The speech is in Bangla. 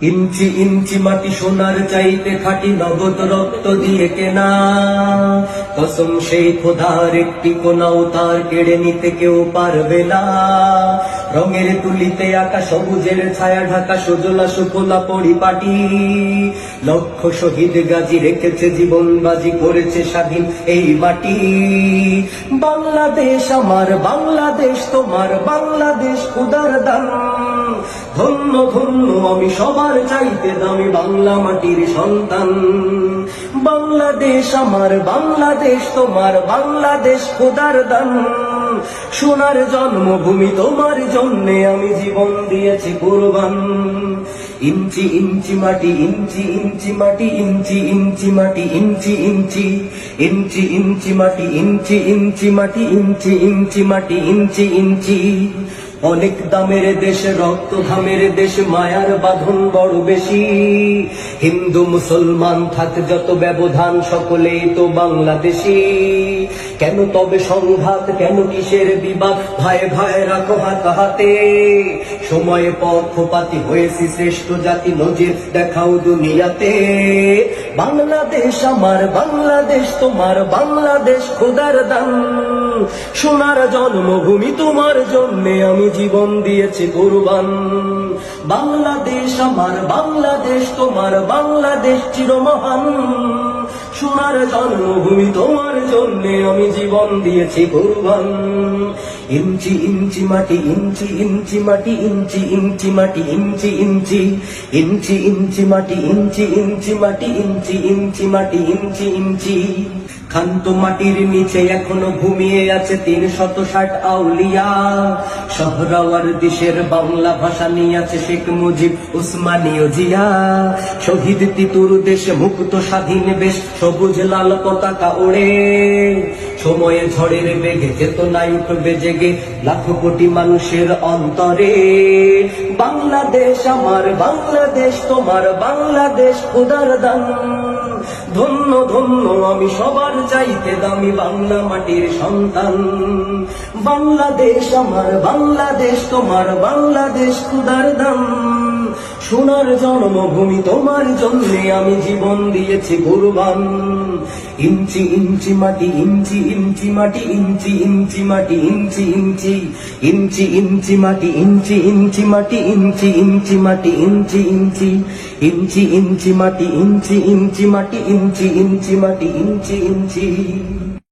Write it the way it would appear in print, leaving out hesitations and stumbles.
ইঞ্চি ইঞ্চি মাটি সোনার চাইতে খাঁটি নগদ রক্ত দিয়ে কেনা, কসম সেই খোদার একটি কোনাও তার কেড়ে নিতে কেউ পারবে না। রঙের তুলিতে আঁকা সবুজের ছায়া ঢাকা সুজলা সুফলা পরিপাটি, লক্ষ শহীদ গাজী রেখেছে জীবন বাজি করেছে স্বাধীন এই মাটি। বাংলাদেশ আমার, বাংলাদেশ তোমার, বাংলাদেশ খোদার দান। ধন্য ধন্য আমি সবার চাইতে দামি বাংলা মাটির সন্তান। বাংলাদেশ আমার, বাংলাদেশ তোমার, বাংলাদেশ খোদার দান। সোনার জন্মভূমি তোমার জন্যে আমি জীবন দিয়েছি কুরবান। ইঞ্চি ইঞ্চি মাটি, ইঞ্চি ইঞ্চি মাটি, ইঞ্চি ইঞ্চি মাটি, ইঞ্চি ইঞ্চি, ইঞ্চি ইঞ্চি মাটি, ইঞ্চি ইঞ্চি মাটি, ইঞ্চি ইঞ্চি মাটি, ইঞ্চি ইঞ্চি। অনেক দামের দেশ, রক্ত ঘামের দেশ, মায়ার বাঁধন বড় বেশি। হিন্দু মুসলমান থাক যত ব্যবধান, সকলেই তো বাংলাদেশী। কেন তবে সংঘাত, কেন কিসের বিবাদ, ভাই ভাই রাখো হাত হাতে। সময়ে পক্ষপাতী হয়েছি শ্রেষ্ঠ জাতি, নজির দেখাও দুনিয়াতে। বাংলাদেশ আমার, বাংলাদেশ তোমার, বাংলাদেশ খোদার দান। সোনার জন্মভূমি তোমার জন্যে আমি জীবন দিয়েছি কুরবান। বাংলাদেশ আমার, বাংলাদেশ তোমার, বাংলাদেশ চিরমহান। সোনার জন্মভূমি তোমার জন্যে আমি জীবন দিয়েছি কুরবান। ইঞ্চি ইঞ্চি মাটি, ইঞ্চি ইঞ্চি মাটি, ইঞ্চি ইঞ্চি মাটি, ইঞ্চি ইঞ্চি, ইঞ্চি ইঞ্চি মাটি, ইঞ্চি ইঞ্চি মাটি, ইঞ্চি ইঞ্চি মাটি, ইঞ্চি ইঞ্চি। ক্ষান্ত মাটির নিচে এখনো ঘুমিয়ে আছে ৩৬০ আউলিয়া। শহরাওয়ার দেশের বাংলা ভাষা নিয়ে আছে শেখ মুজিব, উসমানীয় জিয়া। শহীদ তিতুর দেশে মুক্ত স্বাধীন বেশ, সবুজ লাল পতাকা ওড়ে। সময়ে ঝড়ের বেগে চেতনায় উঠবে জেগে লাখো কোটি মানুষের অন্তরে। বাংলাদেশ আমার, বাংলাদেশ তোমার, বাংলাদেশ খোদার দান। ধন্য ধন্য আমি সবার চাইতে দামি বাংলা মাটির সন্তান। বাংলাদেশ আমার, বাংলাদেশ তোমার, বাংলাদেশ খোদার দান। সোনার জন্মভূমি তোমার জন্যে আমি জীবন দিয়েছি কুরবান। ইঞ্চি ইঞ্চি মাটি, ইঞ্চি ইঞ্চি মাটি, ইঞ্চি ইঞ্চি মাটি, ইঞ্চি ইঞ্চি, ইঞ্চি ইঞ্চি মাটি, ইঞ্চি ইঞ্চি মাটি, ইঞ্চি ইঞ্চি মাটি, ইঞ্চি ইঞ্চি, ইঞ্চি ইঞ্চি মাটি, ইঞ্চি ইঞ্চি মাটি, ইঞ্চি ইঞ্চি মাটি, ইঞ্চি ইঞ্চি।